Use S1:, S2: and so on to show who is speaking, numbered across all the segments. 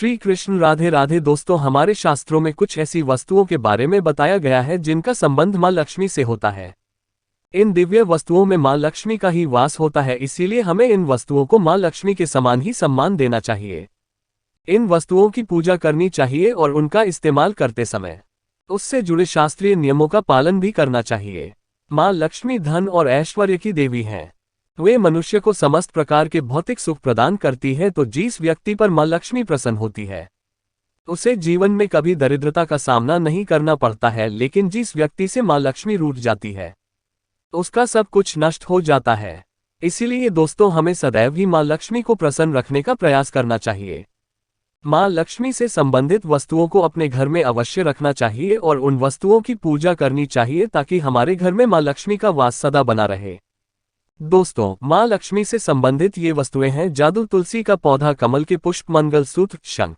S1: श्री कृष्ण राधे राधे। दोस्तों, हमारे शास्त्रों में कुछ ऐसी वस्तुओं के बारे में बताया गया है जिनका संबंध मां लक्ष्मी से होता है। इन दिव्य वस्तुओं में मां लक्ष्मी का ही वास होता है, इसीलिए हमें इन वस्तुओं को मां लक्ष्मी के समान ही सम्मान देना चाहिए। इन वस्तुओं की पूजा करनी चाहिए और उनका इस्तेमाल करते समय उससे जुड़े शास्त्रीय नियमों का पालन भी करना चाहिए। मां लक्ष्मी धन और ऐश्वर्य की देवी हैं। वे मनुष्य को समस्त प्रकार के भौतिक सुख प्रदान करती है, तो जिस व्यक्ति पर मां लक्ष्मी प्रसन्न होती है उसे जीवन में कभी दरिद्रता का सामना नहीं करना पड़ता है। लेकिन जिस व्यक्ति से मां लक्ष्मी रूठ जाती है उसका सब कुछ नष्ट हो जाता है। इसीलिए दोस्तों, हमें सदैव ही मां लक्ष्मी को प्रसन्न रखने का प्रयास करना चाहिए। मां लक्ष्मी से संबंधित वस्तुओं को अपने घर में अवश्य रखना चाहिए और उन वस्तुओं की पूजा करनी चाहिए ताकि हमारे घर में मां लक्ष्मी का वास सदा बना रहे। दोस्तों, मां लक्ष्मी से संबंधित ये वस्तुएं हैं जादू, तुलसी का पौधा, कमल के पुष्प, मंगलसूत्र, शंख,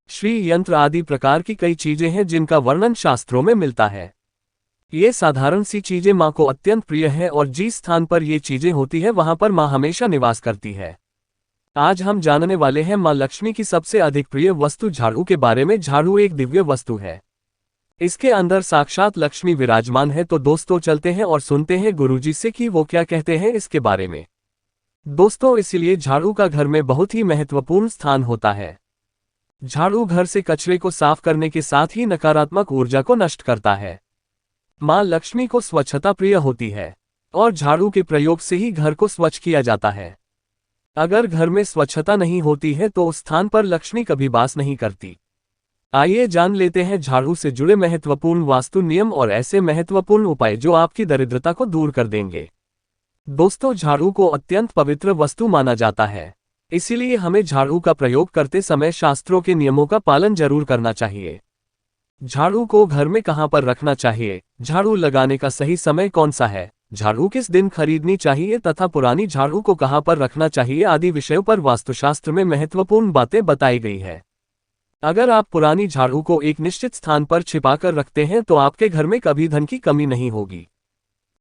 S1: श्री यंत्र आदि प्रकार की कई चीजें हैं जिनका वर्णन शास्त्रों में मिलता है। ये साधारण सी चीजें मां को अत्यंत प्रिय है और जिस स्थान पर ये चीजें होती है वहां पर मां हमेशा निवास करती है। आज हम जानने वाले हैं मां लक्ष्मी की सबसे अधिक प्रिय वस्तु झाड़ू के बारे में। झाड़ू एक दिव्य वस्तु है, इसके अंदर साक्षात लक्ष्मी विराजमान है। तो दोस्तों, चलते हैं और सुनते हैं गुरुजी से कि वो क्या कहते हैं इसके बारे में। दोस्तों, इसलिए झाड़ू का घर में बहुत ही महत्वपूर्ण स्थान होता है। झाड़ू घर से कचरे को साफ करने के साथ ही नकारात्मक ऊर्जा को नष्ट करता है। मां लक्ष्मी को स्वच्छता प्रिय होती है और झाड़ू के प्रयोग से ही घर को स्वच्छ किया जाता है। अगर घर में स्वच्छता नहीं होती है तो उस स्थान पर लक्ष्मी कभी वास नहीं करती। आइए जान लेते हैं झाड़ू से जुड़े महत्वपूर्ण वास्तु नियम और ऐसे महत्वपूर्ण उपाय जो आपकी दरिद्रता को दूर कर देंगे। दोस्तों, झाड़ू को अत्यंत पवित्र वस्तु माना जाता है, इसीलिए हमें झाड़ू का प्रयोग करते समय शास्त्रों के नियमों का पालन जरूर करना चाहिए। झाड़ू को घर में कहां पर रखना चाहिए, झाड़ू लगाने का सही समय कौन सा है, झाड़ू किस दिन खरीदनी चाहिए तथा पुरानी झाड़ू को कहां पर रखना चाहिए आदि विषयों पर वास्तुशास्त्र में महत्वपूर्ण बातें बताई गई है। अगर आप पुरानी झाड़ू को एक निश्चित स्थान पर छिपाकर रखते हैं तो आपके घर में कभी धन की कमी नहीं होगी।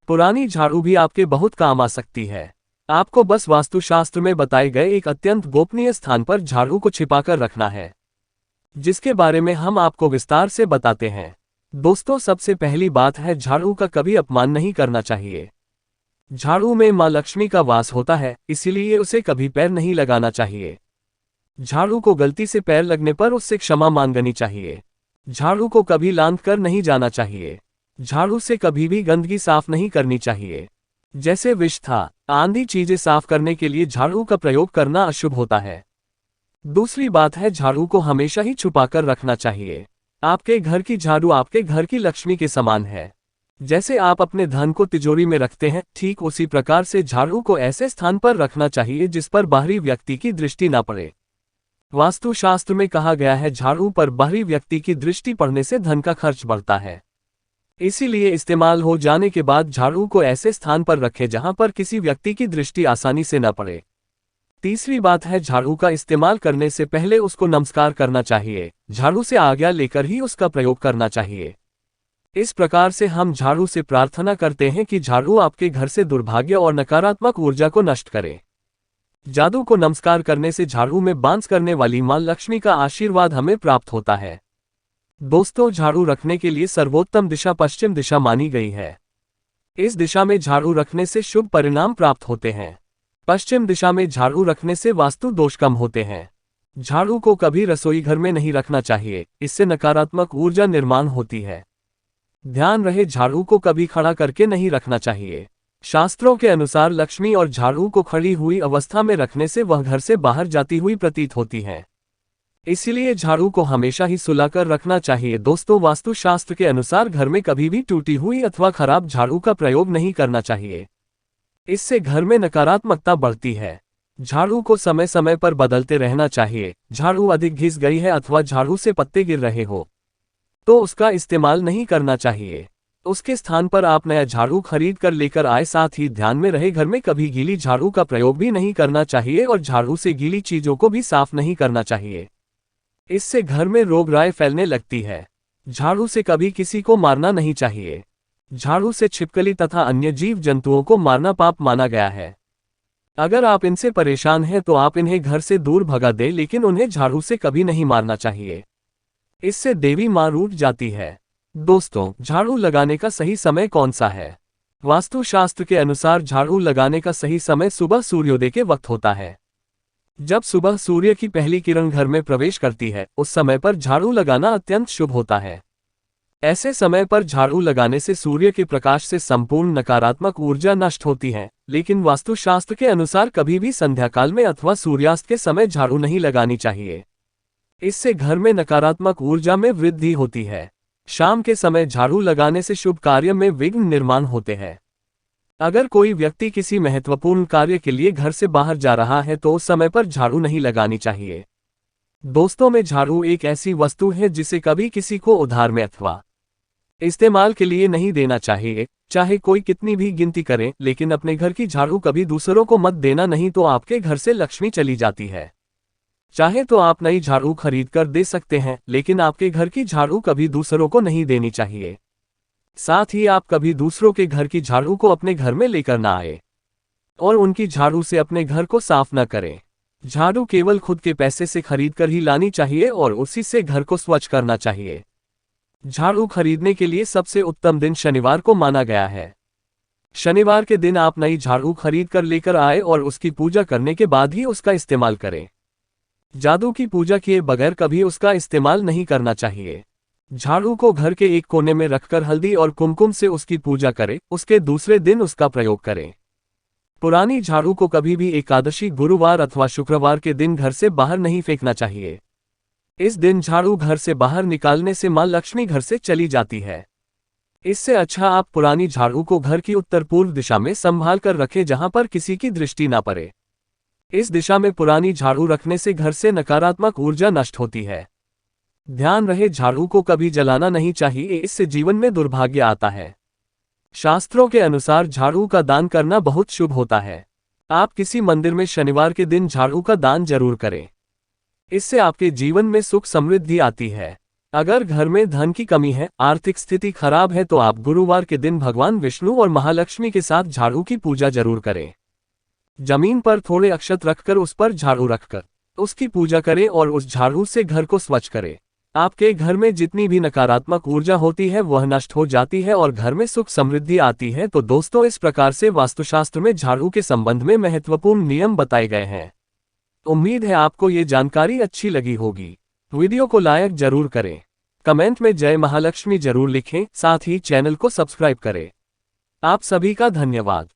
S1: पुरानी झाड़ू भी आपके बहुत काम आ सकती है। आपको बस वास्तुशास्त्र में बताए गए एक अत्यंत गोपनीय स्थान पर झाड़ू को छिपाकर रखना है, जिसके बारे में हम आपको विस्तार से बताते हैं। दोस्तों, सबसे पहली बात है, झाड़ू का कभी अपमान नहीं करना चाहिए। झाड़ू में मां लक्ष्मी का वास होता है, इसीलिए उसे कभी पैर नहीं लगाना चाहिए। झाड़ू को गलती से पैर लगने पर उससे क्षमा मांगनी चाहिए। झाड़ू को कभी लांद कर नहीं जाना चाहिए। झाड़ू से कभी भी गंदगी साफ नहीं करनी चाहिए, जैसे विष था आंधी चीजें साफ करने के लिए झाड़ू का प्रयोग करना अशुभ होता है। दूसरी बात है, झाड़ू को हमेशा ही छुपाकर रखना चाहिए। आपके घर की झाड़ू आपके घर की लक्ष्मी के समान है। जैसे आप अपने धन को तिजोरी में रखते हैं, ठीक उसी प्रकार से झाड़ू को ऐसे स्थान पर रखना चाहिए जिस पर बाहरी व्यक्ति की दृष्टि न पड़े। वास्तुशास्त्र में कहा गया है, झाड़ू पर बाहरी व्यक्ति की दृष्टि पड़ने से धन का खर्च बढ़ता है। इसीलिए इस्तेमाल हो जाने के बाद झाड़ू को ऐसे स्थान पर रखें जहां पर किसी व्यक्ति की दृष्टि आसानी से न पड़े। तीसरी बात है, झाड़ू का इस्तेमाल करने से पहले उसको नमस्कार करना चाहिए। झाड़ू से आज्ञा लेकर ही उसका प्रयोग करना चाहिए। इस प्रकार से हम झाड़ू से प्रार्थना करते हैं कि झाड़ू आपके घर से दुर्भाग्य और नकारात्मक ऊर्जा को नष्ट करे। जादू को नमस्कार करने से झाड़ू में बांस करने वाली मां लक्ष्मी का आशीर्वाद हमें प्राप्त होता है। दोस्तों, झाड़ू रखने के लिए सर्वोत्तम दिशा पश्चिम दिशा मानी गई है। इस दिशा में झाड़ू रखने से शुभ परिणाम प्राप्त होते हैं। पश्चिम दिशा में झाड़ू रखने से वास्तु दोष कम होते हैं। झाड़ू को कभी रसोई घर में नहीं रखना चाहिए, इससे नकारात्मक ऊर्जा निर्माण होती है। ध्यान रहे, झाड़ू को कभी खड़ा करके नहीं रखना चाहिए। शास्त्रों के अनुसार लक्ष्मी और झाड़ू को खड़ी हुई अवस्था में रखने से वह घर से बाहर जाती हुई प्रतीत होती है। इसलिए झाड़ू को हमेशा ही सुलाकर रखना चाहिए। दोस्तों, वास्तुशास्त्र के अनुसार घर में कभी भी टूटी हुई अथवा खराब झाड़ू का प्रयोग नहीं करना चाहिए। इससे घर में नकारात्मकता बढ़ती है। झाड़ू को समय समय पर बदलते रहना चाहिए। झाड़ू अधिक घिस गई है अथवा झाड़ू से पत्ते गिर रहे हो तो उसका इस्तेमाल नहीं करना चाहिए। उसके स्थान पर आप नया झाड़ू खरीद कर लेकर आए। साथ ही ध्यान में रहे, घर में कभी गीली झाड़ू का प्रयोग भी नहीं करना चाहिए और झाड़ू से गीली चीजों को भी साफ नहीं करना चाहिए। इससे घर में रोग राय फैलने लगती है। झाड़ू से कभी किसी को मारना नहीं चाहिए। झाड़ू से छिपकली तथा अन्य जीव जंतुओं को मारना पाप माना गया है। अगर आप इनसे परेशान हैं तो आप इन्हें घर से दूर भगा दें, लेकिन उन्हें झाड़ू से कभी नहीं मारना चाहिए। इससे देवी मां रूठ जाती है। दोस्तों, झाड़ू लगाने का सही समय कौन सा है? वास्तुशास्त्र के अनुसार झाड़ू लगाने का सही समय सुबह सूर्योदय के वक्त होता है। जब सुबह सूर्य की पहली किरण घर में प्रवेश करती है, उस समय पर झाड़ू लगाना अत्यंत शुभ होता है। ऐसे समय पर झाड़ू लगाने से सूर्य के प्रकाश से संपूर्ण नकारात्मक ऊर्जा नष्ट होती है, लेकिन वास्तुशास्त्र के अनुसार कभी भी संध्या काल में अथवा सूर्यास्त के समय झाड़ू नहीं लगानी चाहिए। इससे घर में नकारात्मक ऊर्जा में वृद्धि होती है। शाम के समय झाड़ू लगाने से शुभ कार्य में विघ्न निर्माण होते हैं। अगर कोई व्यक्ति किसी महत्वपूर्ण कार्य के लिए घर से बाहर जा रहा है तो उस समय पर झाड़ू नहीं लगानी चाहिए। दोस्तों, में झाड़ू एक ऐसी वस्तु है जिसे कभी किसी को उधार में अथवा इस्तेमाल के लिए नहीं देना चाहिए। चाहे कोई कितनी भी गिनती करे, लेकिन अपने घर की झाड़ू कभी दूसरों को मत देना, नहीं तो आपके घर से लक्ष्मी चली जाती है। चाहे तो आप नई झाड़ू खरीद कर दे सकते हैं, लेकिन आपके घर की झाड़ू कभी दूसरों को नहीं देनी चाहिए। साथ ही आप कभी दूसरों के घर की झाड़ू को अपने घर में लेकर ना आए और उनकी झाड़ू से अपने घर को साफ न करें। झाड़ू केवल खुद के पैसे से खरीद कर ही लानी चाहिए और उसी से घर को स्वच्छ करना चाहिए। झाड़ू खरीदने के लिए सबसे उत्तम दिन शनिवार को माना गया है। शनिवार के दिन आप नई झाड़ू खरीद कर लेकर आए और उसकी पूजा करने के बाद ही उसका इस्तेमाल करें। जादू की पूजा किए बगैर कभी उसका इस्तेमाल नहीं करना चाहिए। झाड़ू को घर के एक कोने में रखकर हल्दी और कुमकुम से उसकी पूजा करें, उसके दूसरे दिन उसका प्रयोग करें। पुरानी झाड़ू को कभी भी एकादशी, गुरुवार अथवा शुक्रवार के दिन घर से बाहर नहीं फेंकना चाहिए। इस दिन झाड़ू घर से बाहर निकालने से मां लक्ष्मी घर से चली जाती है। इससे अच्छा आप पुरानी झाड़ू को घर की उत्तर पूर्व दिशा में संभाल कर रखें, जहां पर किसी की दृष्टि ना पड़े। इस दिशा में पुरानी झाड़ू रखने से घर से नकारात्मक ऊर्जा नष्ट होती है। ध्यान रहे, झाड़ू को कभी जलाना नहीं चाहिए, इससे जीवन में दुर्भाग्य आता है। शास्त्रों के अनुसार झाड़ू का दान करना बहुत शुभ होता है। आप किसी मंदिर में शनिवार के दिन झाड़ू का दान जरूर करें। इससे आपके जीवन में सुख समृद्धि आती है। अगर घर में धन की कमी है, आर्थिक स्थिति खराब है, तो आप गुरुवार के दिन भगवान विष्णु और महालक्ष्मी के साथ झाड़ू की पूजा जरूर करें। जमीन पर थोड़े अक्षत रखकर उस पर झाड़ू रखकर उसकी पूजा करें और उस झाड़ू से घर को स्वच्छ करें। आपके घर में जितनी भी नकारात्मक ऊर्जा होती है वह नष्ट हो जाती है और घर में सुख समृद्धि आती है। तो दोस्तों, इस प्रकार से वास्तुशास्त्र में झाड़ू के संबंध में महत्वपूर्ण नियम बताए गए हैं। उम्मीद है आपको ये जानकारी अच्छी लगी होगी। वीडियो को लाइक जरूर करें, कमेंट में जय महालक्ष्मी जरूर लिखें, साथ ही चैनल को सब्सक्राइब करें। आप सभी का धन्यवाद।